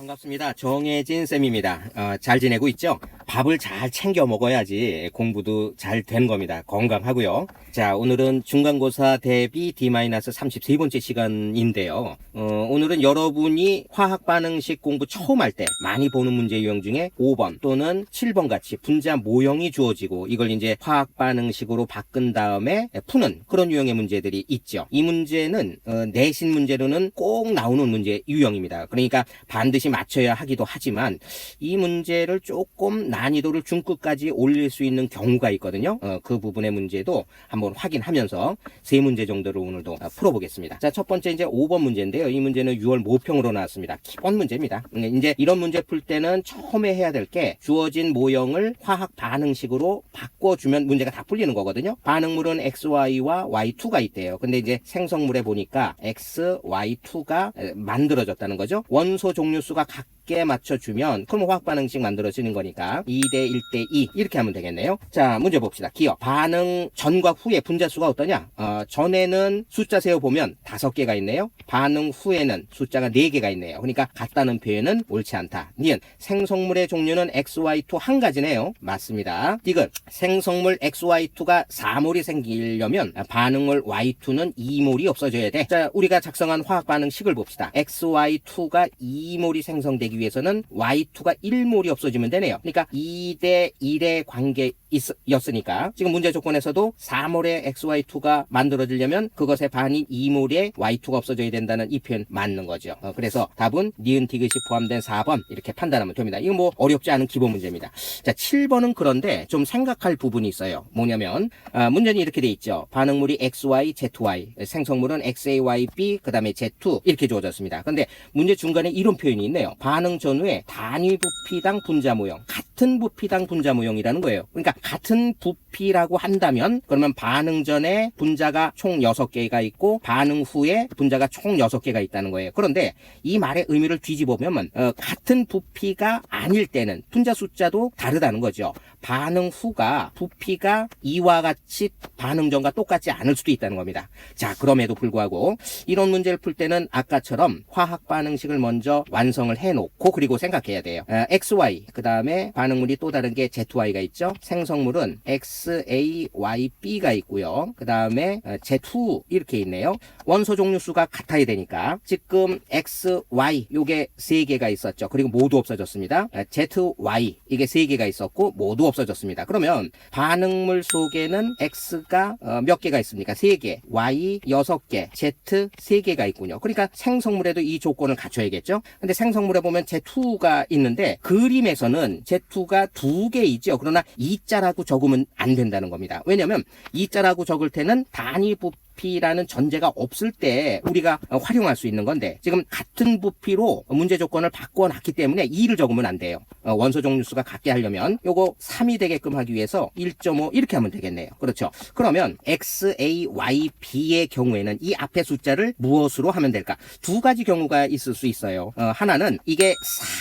반갑습니다. 정혜진 쌤입니다. 잘 지내고 있죠? 밥을 잘 챙겨 먹어야지 공부도 잘 된 겁니다. 건강하고요. 자, 오늘은 중간고사 대비 D-33번째 시간인데요. 오늘은 여러분이 화학반응식 공부 처음 할 때 많이 보는 문제 유형 중에 5번 또는 7번 같이 분자 모형이 주어지고 이걸 이제 화학반응식으로 바꾼 다음에 푸는 그런 유형의 문제들이 있죠. 이 문제는 내신 문제로는 꼭 나오는 문제 유형입니다. 그러니까 반드시 맞춰야 하기도 하지만 이 문제를 조금 난이도를 중급까지 올릴 수 있는 경우가 있거든요. 그 부분의 문제도 한번 확인하면서 세 문제 정도를 오늘도 풀어보겠습니다. 자, 첫 번째 이제 5번 문제인데요. 이 문제는 6월 모평으로 나왔습니다. 기본 문제입니다. 이제 이런 문제 풀 때는 처음에 해야 될 게 주어진 모형을 화학 반응식으로 바꿔주면 문제가 다 풀리는 거거든요. 반응물은 XY와 Y2가 있대요. 근데 이제 생성물에 보니까 X, Y2가 만들어졌다는 거죠. 원소 종류수가 같게 맞춰주면 그럼 화학 반응식 만들어지는 거니까 2대 1대 2 이렇게 하면 되겠네요. 자, 문제 봅시다. 기억. 반응 전과 후에 분자수가 어떠냐? 전에는 숫자 세어보면 5개가 있네요. 반응 후에는 숫자가 4개가 있네요. 그러니까 같다는 표현은 옳지 않다. 니은 생성물의 종류는 XY2 한 가지네요. 맞습니다. 디귿. 생성물 XY2가 4몰이 생기려면 반응물 Y2는 2몰이 없어져야 돼. 자, 우리가 작성한 화학 반응식을 봅시다. XY2가 2몰이 생성되기 위해서는 Y2가 1몰이 없어지면 되네요. 그러니까 2대 1의 관계였으니까 지금 문제 조건에서도 4몰의 XY2가 만들어지려면 그것의 반인 2몰의 Y2가 없어져야 된다는 이 표현 맞는 거죠. 그래서 답은 니은 디귿이 포함된 4번 이렇게 판단하면 됩니다. 이건 뭐 어렵지 않은 기본 문제입니다. 자, 7번은 그런데 좀 생각할 부분이 있어요. 뭐냐면 문제는 이렇게 돼 있죠. 반응물이 XY, ZY, 생성물은 XAYB, 그 다음에 Z2 이렇게 주어졌습니다. 근데 문제 중간에 이런 표현이 있네요. 반응 전후에 단위 부피당 분자 모형, 같은 부피당 분자 모형이라는 거예요. 그러니까 같은 부피라고 한다면 그러면 반응 전에 분자가 총 6개가 있고 반응 후에 분자가 총 6개가 있다는 거예요. 그런데 이 말의 의미를 뒤집어 보면 같은 부피가 아닐 때는 분자 숫자도 다르다는 거죠. 반응 후가 부피가 이와 같이 반응 전과 똑같지 않을 수도 있다는 겁니다. 자, 그럼에도 불구하고 이런 문제를 풀 때는 아까처럼 화학 반응식을 먼저 완성을 해놓고 그리고 생각해야 돼요. XY 그 다음에 반응물이 또 다른 게 ZY가 있죠. 생성물은 XAYB가 있고요. 그 다음에 Z2 이렇게 있네요. 원소 종류수가 같아야 되니까 지금 XY 요게 3개가 있었죠. 그리고 모두 없어졌습니다. ZY 이게 3개가 있었고 모두 없어졌습니다. 그러면 반응물 속에는 X가 몇 개가 있습니까? 3개, Y 6개, Z 3개가 있군요. 그러니까 생성물에도 이 조건을 갖춰야겠죠. 근데 생성물에 보면 Z2가 있는데 그림에서는 Z2가 2개 있죠. 그러나 2자라고 적으면 안 된다는 겁니다. 왜냐면 2자라고 적을 때는 단위 부피라는 전제가 없을 때 우리가 활용할 수 있는 건데 지금 같은 부피로 문제 조건을 바꿔놨기 때문에 2를 적으면 안 돼요. 원소 종류수가 같게 하려면 요거 3이 되게끔 하기 위해서 1.5 이렇게 하면 되겠네요. 그렇죠. 그러면 XAYB의 경우에는 이 앞에 숫자를 무엇으로 하면 될까? 두 가지 경우가 있을 수 있어요. 하나는 이게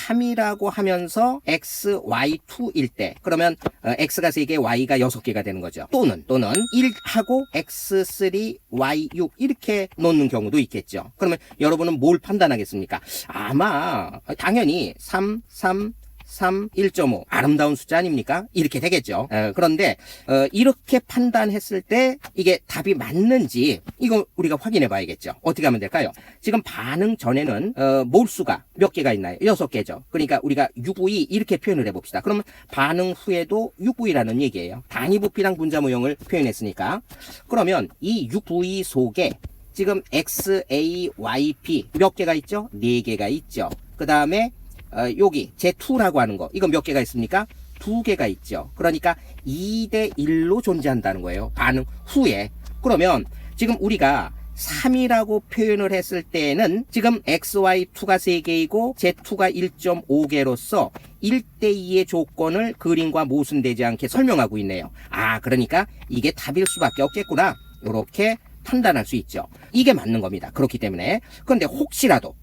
3이라고 하면서 XY2일 때 그러면 X가 3개, Y가 6개가 되는 거죠. 또는 1하고 X3 Y6 이렇게 놓는 경우도 있겠죠. 그러면 여러분은 뭘 판단하겠습니까? 아마 당연히 3, 1.5 아름다운 숫자 아닙니까? 이렇게 되겠죠. 그런데 이렇게 판단했을 때 이게 답이 맞는지 이거 우리가 확인해 봐야겠죠. 어떻게 하면 될까요? 지금 반응 전에는 몰수가 몇 개가 있나요? 6개죠. 그러니까 우리가 UV 이렇게 표현을 해봅시다. 그러면 반응 후에도 UV라는 얘기예요. 단위 부피당 분자 모형을 표현했으니까 그러면 이 UV 속에 지금 XAYP 몇 개가 있죠? 4개가 있죠. 그 다음에 여기 Z2라고 하는 거 이건 몇 개가 있습니까? 2개가 있죠. 그러니까 2대 1로 존재한다는 거예요. 반응 후에. 그러면 지금 우리가 3이라고 표현을 했을 때는 지금 XY2가 3개이고 Z2가 1.5개로서 1대2의 조건을 그림과 모순되지 않게 설명하고 있네요. 그러니까 이게 답일 수밖에 없겠구나. 이렇게 판단할 수 있죠. 이게 맞는 겁니다. 그렇기 때문에. 그런데 혹시라도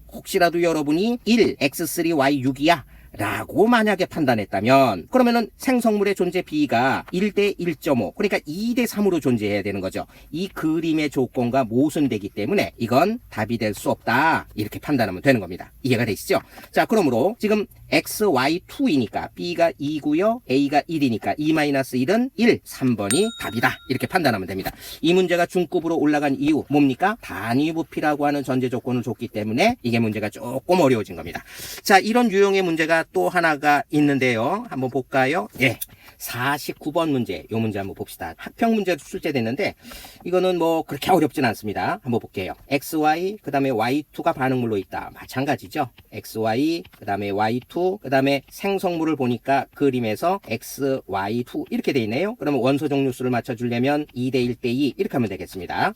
여러분이 1, X3, Y6이야 라고 만약에 판단했다면 그러면은 생성물의 존재 B가 1대 1.5 그러니까 2대 3으로 존재해야 되는 거죠. 이 그림의 조건과 모순되기 때문에 이건 답이 될 수 없다 이렇게 판단하면 되는 겁니다. 이해가 되시죠? 자, 그러므로 지금 XY2이니까 B가 2고요 A가 1이니까 2-1은 1, 3번이 답이다 이렇게 판단하면 됩니다. 이 문제가 중급으로 올라간 이유 뭡니까? 단위 부피라고 하는 전제 조건을 줬기 때문에 이게 문제가 조금 어려워진 겁니다. 자, 이런 유형의 문제가 또 하나가 있는데요. 한번 볼까요? 예. 49번 문제, 요 문제 한번 봅시다. 학평 문제도 출제됐는데 이거는 뭐 그렇게 어렵진 않습니다. 한번 볼게요. XY 그 다음에 Y2가 반응물로 있다. 마찬가지죠. XY 그 다음에 Y2 그 다음에 생성물을 보니까 그림에서 XY2 이렇게 돼 있네요. 그러면 원소 종류수를 맞춰주려면 2대 1대 2 이렇게 하면 되겠습니다.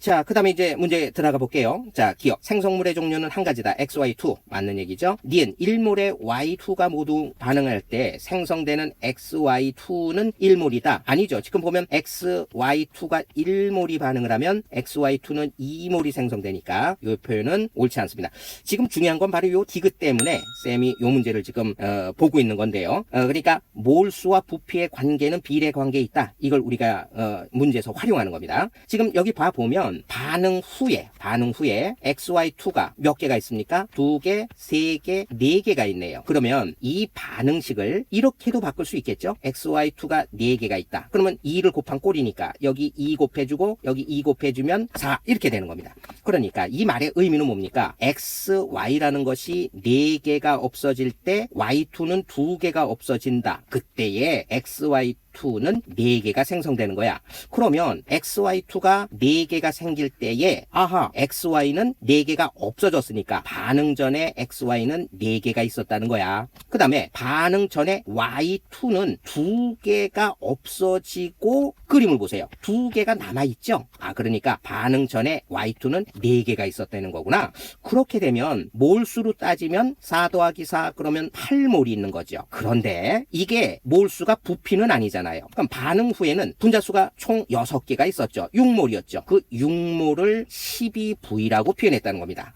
자, 그 다음에 이제 문제 들어가 볼게요. 자, 기억. 생성물의 종류는 한 가지다. XY2. 맞는 얘기죠. 니은 1몰에 Y2가 모두 반응할 때 생성되는 XY2는 1몰이다. 아니죠. 지금 보면 XY2가 1몰이 반응을 하면 XY2는 2몰이 생성되니까 이 표현은 옳지 않습니다. 지금 중요한 건 바로 이 디귿 때문에 쌤이 이 문제를 지금 보고 있는 건데요. 그러니까 몰수와 부피의 관계는 비례 관계에 있다. 이걸 우리가 문제에서 활용하는 겁니다. 지금 여기 봐보면 반응 후에 XY2가 몇 개가 있습니까? 2개, 3개, 4개가 있네요. 그러면 이 반응식을 이렇게도 바꿀 수 있겠죠? XY2가 4개가 있다. 그러면 2를 곱한 꼴이니까 여기 2 곱해주고 여기 2 곱해주면 4 이렇게 되는 겁니다. 그러니까 이 말의 의미는 뭡니까? XY라는 것이 4개가 없어질 때 Y2는 2개가 없어진다. 그때에 XY2는 4개가 생성되는 거야. 그러면 XY2가 4개가 생길 때에 아하 XY는 4개가 없어졌으니까 반응 전에 XY는 4개가 있었다는 거야. 그 다음에 반응 전에 Y2는 2개가 없어지고 그림을 보세요. 2개가 남아있죠. 그러니까 반응 전에 Y2는 4개가 있었다는 거구나. 그렇게 되면 몰수로 따지면 4 더하기 4 그러면 8몰이 있는 거죠. 그런데 이게 몰수가 부피는 아니잖아요. 그럼 반응 후에는 분자수가 총 6개가 있었죠. 6몰이었죠. 그 6몰을 12V라고 표현했다는 겁니다.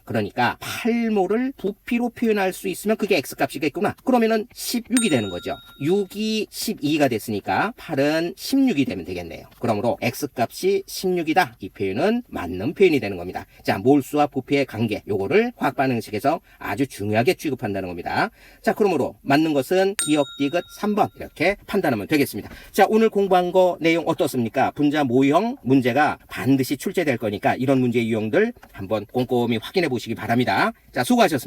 그러니까 8몰을 부피로 표현할 수 있으면 그게 X값이겠구나. 그러면은 16이 되는 거죠. 6이 12가 됐으니까 8은 16이 되면 되겠네요. 그러므로 X값이 16이다. 이 표현은 맞는 표현이 되는 겁니다. 자, 몰수와 부피의 관계, 요거를 화학 반응식에서 아주 중요하게 취급한다는 겁니다. 자, 그러므로 맞는 것은 기억 디귿 3번 이렇게 판단하면 되겠습니다. 자, 오늘 공부한 거 내용 어떻습니까? 분자 모형 문제가 반드시 출제될 거니까 이런 문제 유형들 한번 꼼꼼히 확인해 보시기 바랍니다. 자, 수고하셨습니다.